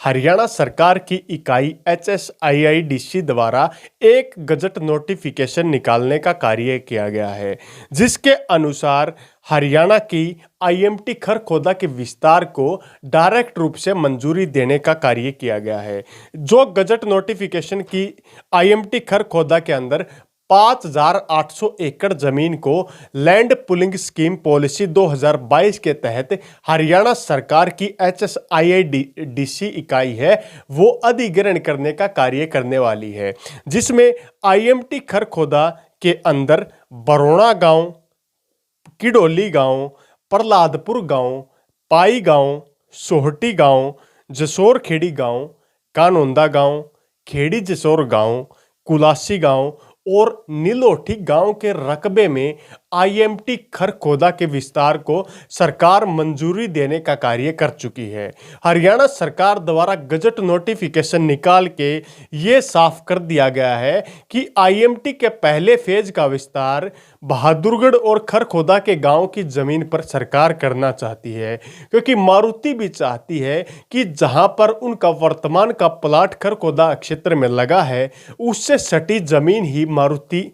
हरियाणा सरकार की इकाई HSIIDC द्वारा एक गजट नोटिफिकेशन निकालने का कार्य किया गया है, जिसके अनुसार हरियाणा की IMT खरखोदा के विस्तार को डायरेक्ट रूप से मंजूरी देने का कार्य किया गया है। जो गजट नोटिफिकेशन की IMT खरखोदा के अंदर 5,800 एकड़ जमीन को लैंड पुलिंग स्कीम पॉलिसी 2022 के तहत हरियाणा सरकार की HSIIDC इकाई है वो अधिग्रहण करने का कार्य करने वाली है, जिसमें IMT खरखोदा के अंदर बरोणा गांव, किडोली गांव, प्रहलादपुर गांव, पाई गांव, सोहटी गांव, जसोर खेड़ी गांव, कानोंदा गांव, खेड़ी जसोर गांव, कुलासी गांव और नीलोठी गांव के रकबे में IMT खरखोदा के विस्तार को सरकार मंजूरी देने का कार्य कर चुकी है। हरियाणा सरकार द्वारा गजट नोटिफिकेशन निकाल के ये साफ कर दिया गया है कि IMT के पहले फेज का विस्तार बहादुरगढ़ और खरखोदा के गांव की जमीन पर सरकार करना चाहती है, क्योंकि मारुति भी चाहती है कि जहां पर उनका वर्तमान का प्लाट खरखोदा क्षेत्र में लगा है उससे सटी जमीन ही मारुति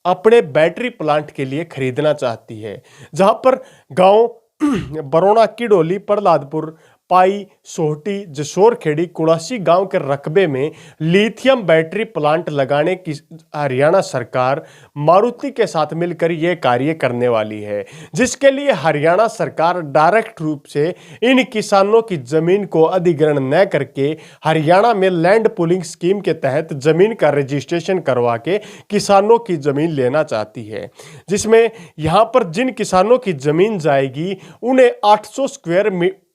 अपने बैटरी प्लांट के लिए खरीदना चाहती है। जहां पर गांव बरोणा, किडोली, प्रहलादपुर, पाई, सोहटी, जसोर खेड़ी, कुड़ासी गांव के रकबे में लिथियम बैटरी प्लांट लगाने की हरियाणा सरकार मारुति के साथ मिलकर यह कार्य करने वाली है, जिसके लिए हरियाणा सरकार डायरेक्ट रूप से इन किसानों की जमीन को अधिग्रहण न करके हरियाणा में लैंड पुलिंग स्कीम के तहत जमीन का रजिस्ट्रेशन करवा के किसानों की जमीन लेना चाहती है। जिसमें यहां पर जिन किसानों की जमीन जाएगी उन्हें 800 स्क्वायर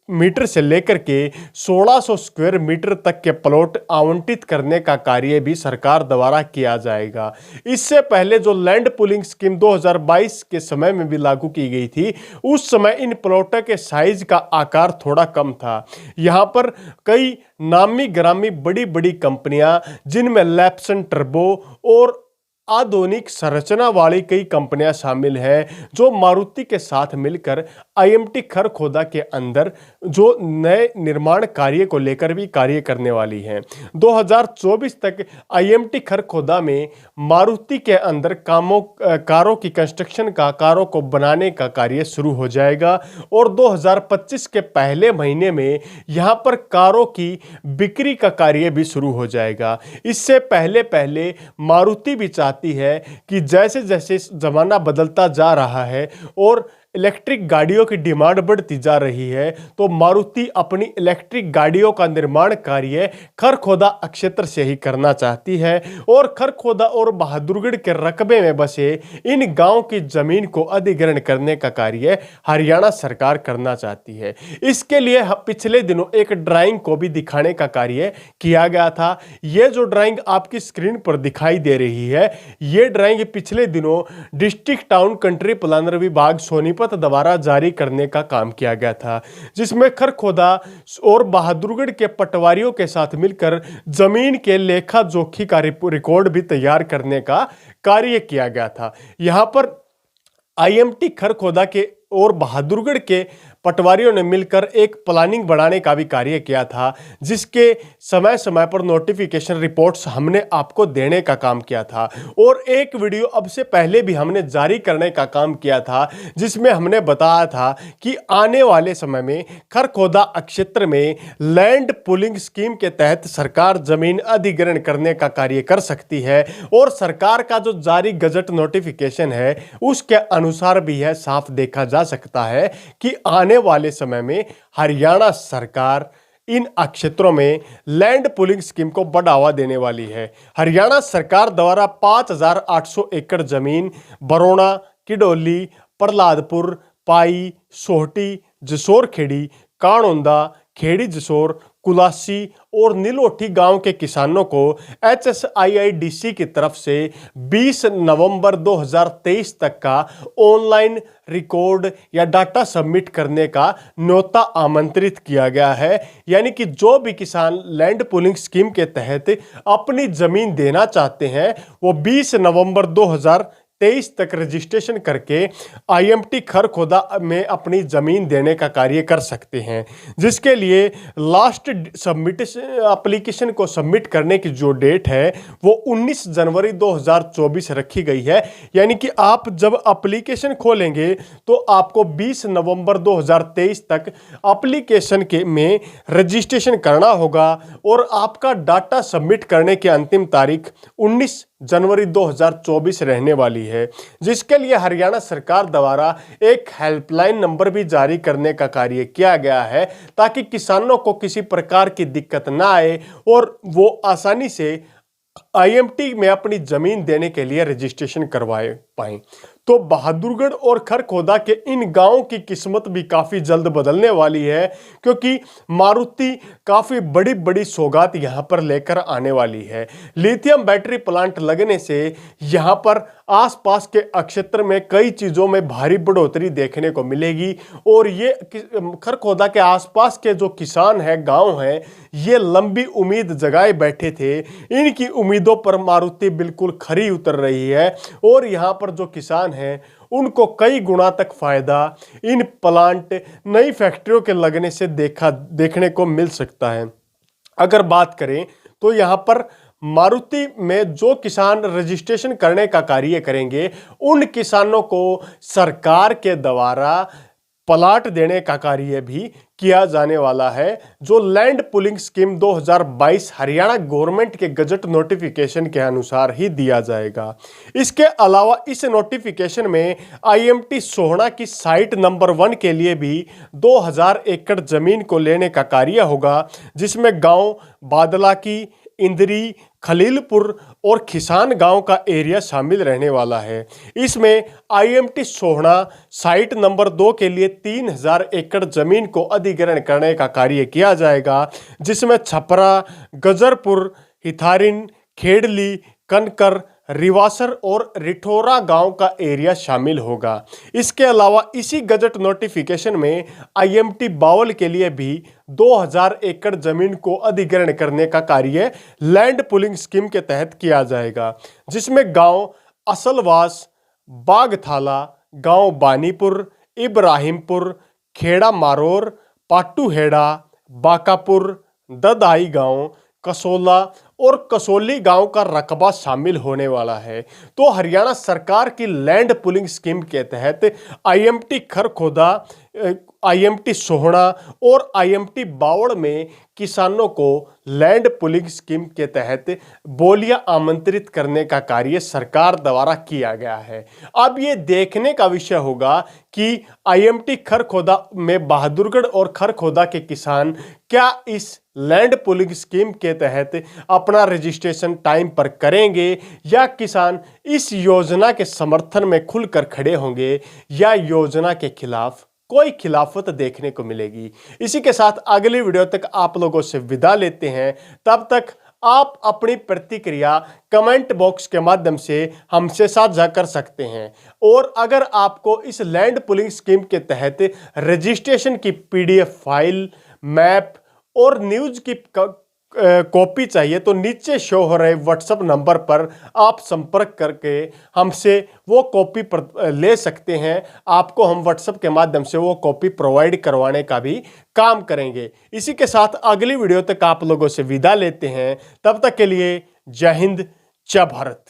मीटर से लेकर के 1600 स्क्वायर मीटर तक के प्लॉट आवंटित करने का कार्य भी सरकार द्वारा किया जाएगा। इससे पहले जो लैंड पुलिंग स्कीम 2022 के समय में भी लागू की गई थी, उस समय इन प्लॉटों के साइज का आकार थोड़ा कम था। यहां पर कई नामी ग्रामी बड़ी बड़ी कंपनियां, जिनमें लैप्सन टर्बो और आधुनिक संरचना वाली कई कंपनियां शामिल हैं, जो मारुति के साथ मिलकर IMT खरखोदा के अंदर जो नए निर्माण कार्य को लेकर भी कार्य करने वाली हैं। 2024 तक IMT खरखोदा में मारुति के अंदर कारों की कंस्ट्रक्शन का, कारों को बनाने का कार्य शुरू हो जाएगा और 2025 के पहले महीने में यहां पर कारों की बिक्री का कार्य भी शुरू हो जाएगा। इससे पहले पहले मारुति भी है कि जैसे जैसे जमाना बदलता जा रहा है और इलेक्ट्रिक गाड़ियों की डिमांड बढ़ती जा रही है, तो मारुति अपनी इलेक्ट्रिक गाड़ियों का निर्माण कार्य खरखोदा क्षेत्र से ही करना चाहती है और खरखोदा और बहादुरगढ़ के रकबे में बसे इन गांव की जमीन को अधिग्रहण करने का कार्य हरियाणा सरकार करना चाहती है। इसके लिए पिछले दिनों एक ड्राइंग को भी दिखाने का कार्य किया गया था। यह जो ड्राइंग आपकी स्क्रीन पर दिखाई दे रही है, यह ड्राइंग पिछले दिनों डिस्ट्रिक्ट टाउन कंट्री प्लानर विभाग सोनीपत द्वारा जारी करने का काम किया गया था, जिसमें खरखोदा और बहादुरगढ़ के पटवारियों के साथ मिलकर जमीन के लेखा जोखी का रिकॉर्ड भी तैयार करने का कार्य किया गया था। यहां पर IMT खरखोदा के और बहादुरगढ़ के पटवारियों ने मिलकर एक प्लानिंग बढ़ाने का भी कार्य किया था, जिसके समय समय पर नोटिफिकेशन रिपोर्ट्स हमने आपको देने का काम किया था और एक वीडियो अब से पहले भी हमने जारी करने का काम किया था, जिसमें हमने बताया था कि आने वाले समय में खरखोदा क्षेत्र में लैंड पुलिंग स्कीम के तहत सरकार जमीन अधिग्रहण करने का कार्य कर सकती है और सरकार का जो जारी गजट नोटिफिकेशन है उसके अनुसार भी यह साफ देखा जा सकता है कि आने वाले समय में हरियाणा सरकार इन क्षेत्रों में लैंड पुलिंग स्कीम को बढ़ावा देने वाली है। हरियाणा सरकार द्वारा 5,800 एकड़ जमीन बरोणा, किडोली, प्रहलादपुर, पाई, सोहटी, जसोर खेड़ी, कानोंदा, खेड़ी जसोर, कुलासी और नीलोठी गांव के किसानों को HSIIDC की तरफ से 20 नवंबर 2023 तक का ऑनलाइन रिकॉर्ड या डाटा सबमिट करने का न्योता आमंत्रित किया गया है। यानी कि जो भी किसान लैंड पुलिंग स्कीम के तहत अपनी जमीन देना चाहते हैं वो 20 नवंबर 2023 तक रजिस्ट्रेशन करके आईएमटी खरखोदा में अपनी जमीन देने का कार्य कर सकते हैं, जिसके लिए लास्ट सबमिट एप्लीकेशन को सबमिट करने की जो डेट है वो 19 जनवरी 2024 रखी गई है। यानी कि आप जब एप्लीकेशन खोलेंगे तो आपको 20 नवंबर 2023 तक एप्लीकेशन के में रजिस्ट्रेशन करना होगा और आपका डाटा सबमिट करने की अंतिम तारीख 19 जनवरी 2024 रहने वाली है, जिसके लिए हरियाणा सरकार द्वारा एक हेल्पलाइन नंबर भी जारी करने का कार्य किया गया है, ताकि किसानों को किसी प्रकार की दिक्कत ना आए और वो आसानी से आईएमटी में अपनी जमीन देने के लिए रजिस्ट्रेशन करवाए पाएं। तो बहादुरगढ़ और खरखोदा के इन गांवों की किस्मत भी काफ़ी जल्द बदलने वाली है, क्योंकि मारुति काफ़ी बड़ी बड़ी सौगात यहां पर लेकर आने वाली है। लिथियम बैटरी प्लांट लगने से यहां पर आसपास के क्षेत्र में कई चीज़ों में भारी बढ़ोतरी देखने को मिलेगी और ये खरखोदा के आसपास के जो किसान हैं, गाँव हैं, ये लंबी उम्मीद जगाए बैठे थे। इनकी उम्मीदों पर मारुति बिल्कुल खरी उतर रही है और यहाँ पर जो किसान हैं उनको कई गुना तक फायदा इन प्लांट नई फैक्ट्रियों के लगने से देखने को मिल सकता है। अगर बात करें तो यहाँ पर मारुति में जो किसान रजिस्ट्रेशन करने का कार्य करेंगे उन किसानों को सरकार के द्वारा प्लाट देने का कार्य भी किया जाने वाला है, जो land pulling scheme 2022 Haryana government के गजट नोटिफिकेशन के अनुसार ही दिया जाएगा। इसके अलावा इस नोटिफिकेशन में आईएमटी सोहना की साइट नंबर 1 के लिए भी 2000 एकड़ जमीन को लेने का कार्य होगा, जिसमें गांव बादलाकी, इंदरी, खलीलपुर और खिसान गांव का एरिया शामिल रहने वाला है। इसमें आईएमटी सोहना साइट नंबर 2 के लिए 3000 एकड़ जमीन को अधिग्रहण करने का कार्य किया जाएगा, जिसमें छपरा, गजरपुर, हिथारिन, खेड़ली, कनकर, रिवासर और रिठोरा गांव का एरिया शामिल होगा। इसके अलावा इसी गजट नोटिफिकेशन में आईएमटी बावल के लिए भी 2000 एकड़ जमीन को अधिग्रहण करने का कार्य लैंड पुलिंग स्कीम के तहत किया जाएगा, जिसमें गांव असलवास, बागथाला, गांव बानीपुर, इब्राहिमपुर, खेड़ा मारोर, पाटूहेड़ा, बाकापुर, ददाई गांव, कसोला और कसोली गांव का रकबा शामिल होने वाला है। तो हरियाणा सरकार की लैंड पुलिंग स्कीम के तहत आईएमटी खरखोदा, आईएमटी सोहना और आईएमटी बावड़ में किसानों को लैंड पुलिंग स्कीम के तहत बोलियां आमंत्रित करने का कार्य सरकार द्वारा किया गया है। अब ये देखने का विषय होगा कि आईएमटी खरखोदा में बहादुरगढ़ और खरखोदा के किसान क्या इस लैंड पुलिंग स्कीम के तहत अपना रजिस्ट्रेशन टाइम पर करेंगे, या किसान इस योजना के समर्थन में खुलकर खड़े होंगे, या योजना के खिलाफ कोई खिलाफत देखने को मिलेगी। इसी के साथ अगली वीडियो तक आप लोगों से विदा लेते हैं। तब तक आप अपनी प्रतिक्रिया कमेंट बॉक्स के माध्यम से हमसे साझा कर सकते हैं। और अगर आपको इस लैंड पुलिंग स्कीम के तहत रजिस्ट्रेशन की पीडीएफ फाइल, मैप और न्यूज़ की कॉपी चाहिए तो नीचे शो हो रहे व्हाट्सएप नंबर पर आप संपर्क करके हमसे वो कॉपी ले सकते हैं। आपको हम व्हाट्सएप के माध्यम से वो कॉपी प्रोवाइड करवाने का भी काम करेंगे। इसी के साथ अगली वीडियो तक आप लोगों से विदा लेते हैं। तब तक के लिए जय हिंद, जय भारत।